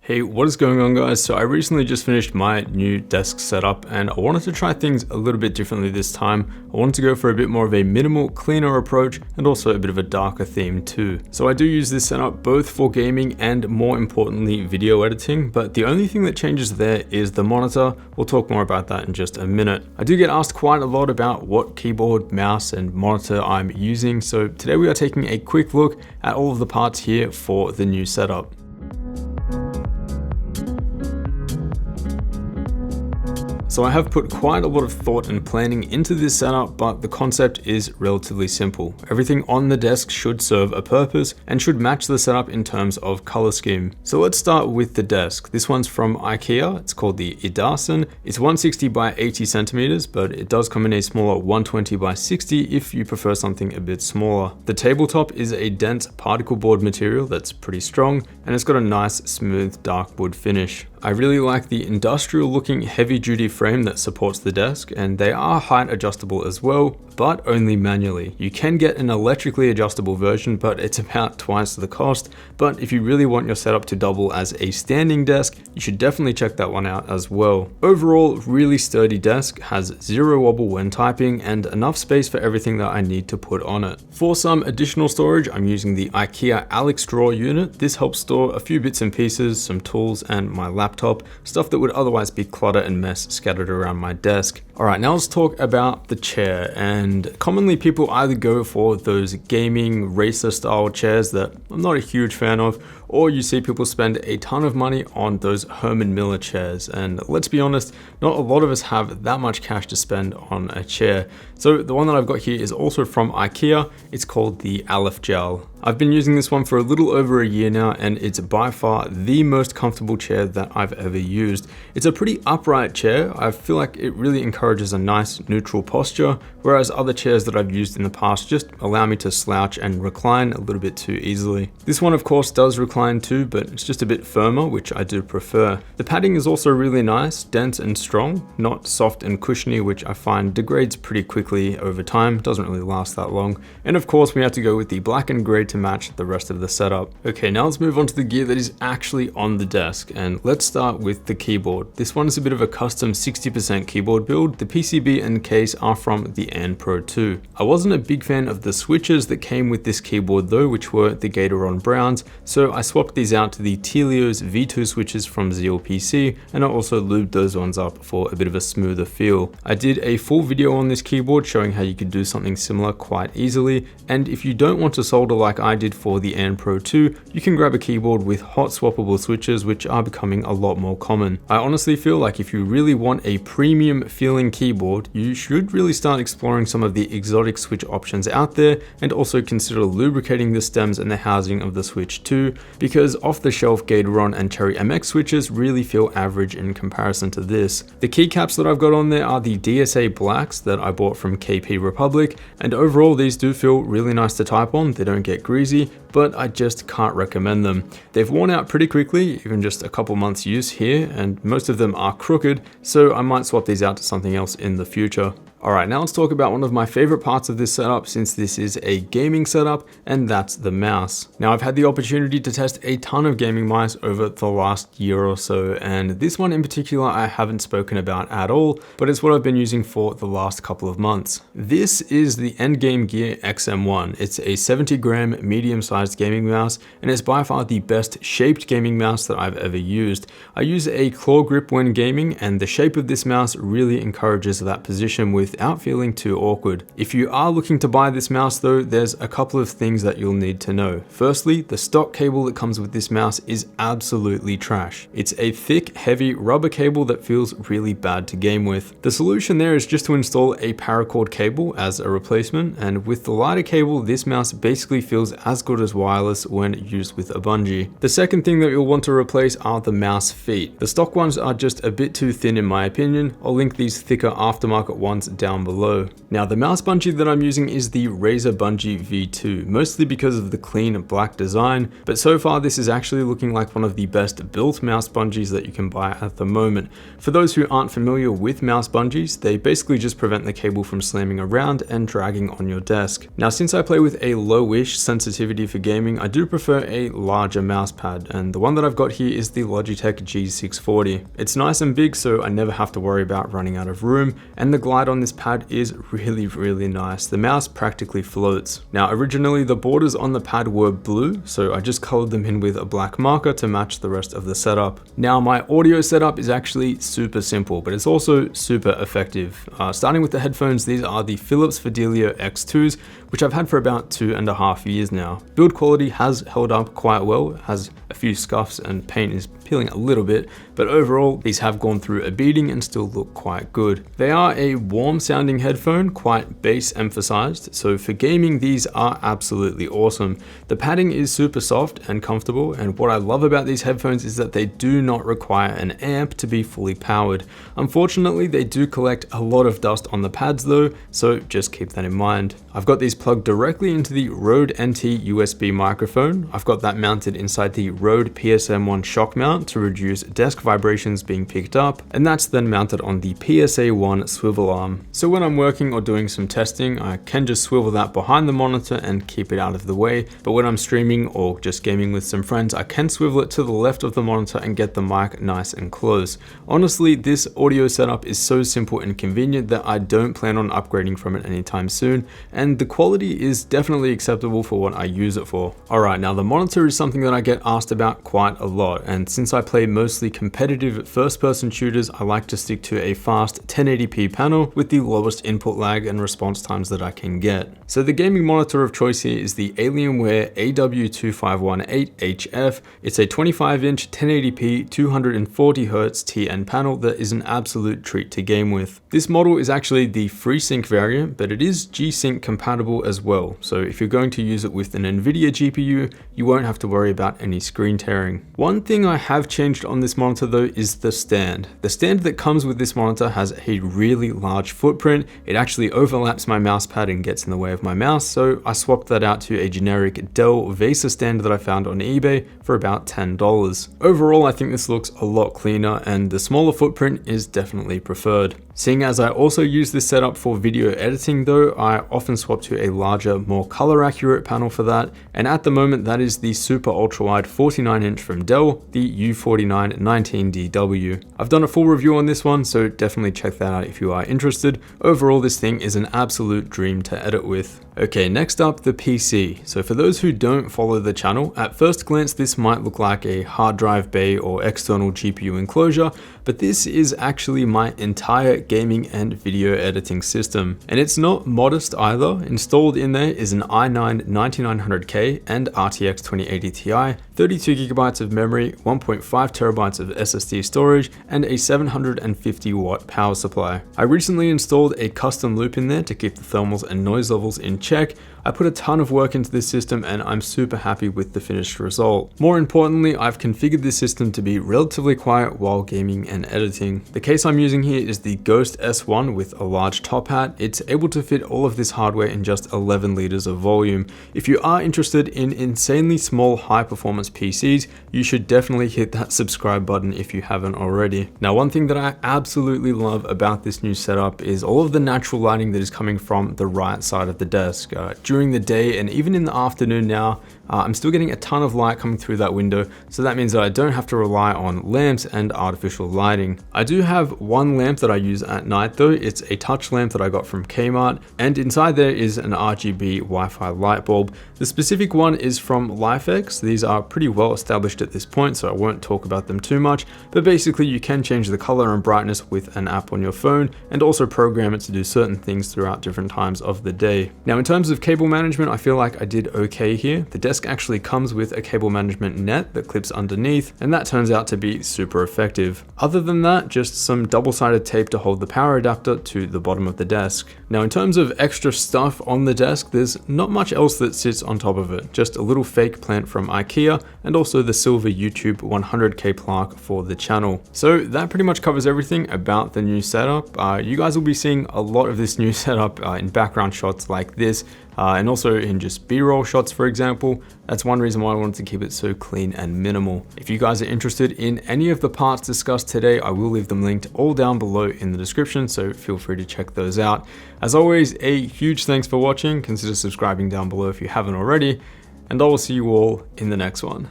Hey, what is going on guys? So I recently just finished my new desk setup and I wanted to try things a little bit differently this time. I wanted to go for a bit more of a minimal, cleaner approach and also a bit of a darker theme too. So I do use this setup both for gaming and more importantly video editing, but the only thing that changes there is the monitor. We'll talk more about that in just a minute. I do get asked quite a lot about what keyboard, mouse and monitor I'm using, so today we are taking a quick look at all of the parts here for the new setup. So I have put quite a lot of thought and planning into this setup, but the concept is relatively simple. Everything on the desk should serve a purpose and should match the setup in terms of color scheme. So let's start with the desk. This one's from IKEA. It's called the Ergonomic. It's 160 by 80 centimeters, but it does come in a smaller 120 by 60 if you prefer something a bit smaller. The tabletop is a dense particle board material that's pretty strong, and it's got a nice smooth dark wood finish. I really like the industrial looking heavy duty frame that supports the desk, and they are height adjustable as well, but only manually. You can get an electrically adjustable version, but it's about twice the cost. But if you really want your setup to double as a standing desk, you should definitely check that one out as well. Overall, really sturdy desk, has zero wobble when typing and enough space for everything that I need to put on it. For some additional storage, I'm using the IKEA Alex drawer unit. This helps store a few bits and pieces, some tools and my laptop, stuff that would otherwise be clutter and mess scattered around my desk. All right, now let's talk about the chair. And commonly people either go for those gaming racer style chairs that I'm not a huge fan of, or you see people spend a ton of money on those Herman Miller chairs. And let's be honest, not a lot of us have that much cash to spend on a chair. So the one that I've got here is also from IKEA. It's called the Aleph Gel. I've been using this one for a little over a year now, and it's by far the most comfortable chair that I've ever used. It's a pretty upright chair. I feel like it really encourages a nice neutral posture, whereas other chairs that I've used in the past just allow me to slouch and recline a little bit too easily. This one of course does recline too, but it's just a bit firmer, which I do prefer. The padding is also really nice, dense and strong, not soft and cushiony, which I find degrades pretty quickly over time, doesn't really last that long. And of course we have to go with the black and gray to match the rest of the setup. Okay, now let's move on to the gear that is actually on the desk, and let's start with the keyboard. This one is a bit of a custom 60% keyboard build. The PCB and case are from the Pro 2. I wasn't a big fan of the switches that came with this keyboard though, which were the Gatoron Browns, so I swapped these out to the Telios V2 switches from ZLPC, and I also lubed those ones up for a bit of a smoother feel. I did a full video on this keyboard showing how you could do something similar quite easily, and if you don't want to solder like I did for the Pro 2, you can grab a keyboard with hot swappable switches, which are becoming a lot more common. I honestly feel like if you really want a premium feeling keyboard, you should really start exploring some of the exotic switch options out there, and also consider lubricating the stems and the housing of the switch too, because off-the-shelf Gatoron and Cherry MX switches really feel average in comparison to this. The keycaps that I've got on there are the DSA Blacks that I bought from KP Republic, and overall these do feel really nice to type on. They don't get greasy, but I just can't recommend them. They've worn out pretty quickly, even just a couple months use here, and most of them are crooked, so I might swap these out to something else in the future. Alright, now let's talk about one of my favorite parts of this setup, since this is a gaming setup, and that's the mouse. Now I've had the opportunity to test a ton of gaming mice over the last year or so, and this one in particular I haven't spoken about at all, but it's what I've been using for the last couple of months. This is the Endgame Gear XM1. It's a 70 gram medium-sized gaming mouse, and it's by far the best shaped gaming mouse that I've ever used. I use a claw grip when gaming, and the shape of this mouse really encourages that position without feeling too awkward. If you are looking to buy this mouse though, there's a couple of things that you'll need to know. Firstly, the stock cable that comes with this mouse is absolutely trash. It's a thick, heavy rubber cable that feels really bad to game with. The solution there is just to install a paracord cable as a replacement, and with the lighter cable, this mouse basically feels as good as wireless when used with a bungee. The second thing that you'll want to replace are the mouse feet. The stock ones are just a bit too thin in my opinion. I'll link these thicker aftermarket ones down down below. Now the mouse bungee that I'm using is the Razer Bungee V2, mostly because of the clean black design, but so far this is actually looking like one of the best built mouse bungees that you can buy at the moment. For those who aren't familiar with mouse bungees, they basically just prevent the cable from slamming around and dragging on your desk. Now since I play with a lowish sensitivity for gaming, I do prefer a larger mouse pad, and the one that I've got here is the Logitech G640. It's nice and big, so I never have to worry about running out of room, and the glide on this pad is really nice. The mouse practically floats. Now originally the borders on the pad were blue, so I just colored them in with a black marker to match the rest of the setup. Now my audio setup is actually super simple, but it's also super effective. Starting with the headphones, these are the Philips Fidelio X2s, which I've had for about 2.5 years now. Build quality has held up quite well, it has a few scuffs and paint is peeling a little bit, but overall these have gone through a beating and still look quite good. They are a warm sounding headphone, quite bass emphasized, so for gaming these are absolutely awesome. The padding is super soft and comfortable, and what I love about these headphones is that they do not require an amp to be fully powered. Unfortunately, they do collect a lot of dust on the pads though, so just keep that in mind. I've got these plugged directly into the Rode NT USB microphone. I've got that mounted inside the Rode PSM1 shock mount to reduce desk vibrations being picked up, and that's then mounted on the PSA1 swivel arm. So when I'm working or doing some testing, I can just swivel that behind the monitor and keep it out of the way, but when I'm streaming or just gaming with some friends, I can swivel it to the left of the monitor and get the mic nice and close. Honestly, this audio setup is so simple and convenient that I don't plan on upgrading from it anytime soon, and the quality is definitely acceptable for what I use it for. Alright, now the monitor is something that I get asked about quite a lot, and since I play mostly competitive first-person shooters, I like to stick to a fast 1080p panel with the lowest input lag and response times that I can get. So the gaming monitor of choice here is the Alienware AW2518HF. It's a 25-inch 1080p 240Hz TN panel that is an absolute treat to game with. This model is actually the FreeSync variant, but it is G-Sync compatible as well. So if you're going to use it with an NVIDIA GPU, you won't have to worry about any screen tearing. One thing I have changed on this monitor though is the stand. The stand that comes with this monitor has a really large footprint. It actually overlaps my mouse pad and gets in the way of my mouse, so I swapped that out to a generic Dell VESA stand that I found on eBay for about $10. Overall, I think this looks a lot cleaner, and the smaller footprint is definitely preferred. Seeing as I also use this setup for video editing though, I often swap to a larger, more color accurate panel for that, and at the moment that is the super ultra wide 49-inch from Dell, the U49-19DW. I've done a full review on this one, so definitely check that out if you are interested. Overall, this thing is an absolute dream to edit with. Okay, next up, the PC. So for those who don't follow the channel, at first glance this might look like a hard drive bay or external GPU enclosure, but this is actually my entire gaming and video editing system. And it's not modest either. Installed in there is an i9 9900K and RTX 2080 Ti, 32 gigabytes of memory, 1.5 terabytes of SSD storage, and a 750 watt power supply. I recently installed a custom loop in there to keep the thermals and noise levels in check. I put a ton of work into this system and I'm super happy with the finished result. More importantly, I've configured this system to be relatively quiet while gaming and editing. The case I'm using here is the Ghost S1 with a large top hat. It's able to fit all of this hardware in just 11 liters of volume. If you are interested in insanely small high performance PCs, you should definitely hit that subscribe button if you haven't already. Now, one thing that I absolutely love about this new setup is all of the natural lighting that is coming from the right side of the desk. During the day and even in the afternoon now, I'm still getting a ton of light coming through that window, so that means that I don't have to rely on lamps and artificial lighting. I do have one lamp that I use at night though. It's a touch lamp that I got from Kmart, and inside there is an RGB Wi-Fi light bulb. The specific one is from LifeX. These are pretty well established at this point, so I won't talk about them too much, but basically you can change the color and brightness with an app on your phone and also program it to do certain things throughout different times of the day. Now, in terms of cable management, I feel like I did okay here. The desk desk actually comes with a cable management net that clips underneath, and that turns out to be super effective. Other than that, just some double-sided tape to hold the power adapter to the bottom of the desk. Now in terms of extra stuff on the desk, there's not much else that sits on top of it, just a little fake plant from IKEA and also the silver YouTube 100K plaque for the channel. So that pretty much covers everything about the new setup. You guys will be seeing a lot of this new setup in background shots like this, and also in just B-roll shots, for example. That's one reason why I wanted to keep it so clean and minimal. If you guys are interested in any of the parts discussed today, I will leave them linked all down below in the description, so feel free to check those out. As always, a huge thanks for watching. Consider subscribing down below if you haven't already, and I will see you all in the next one.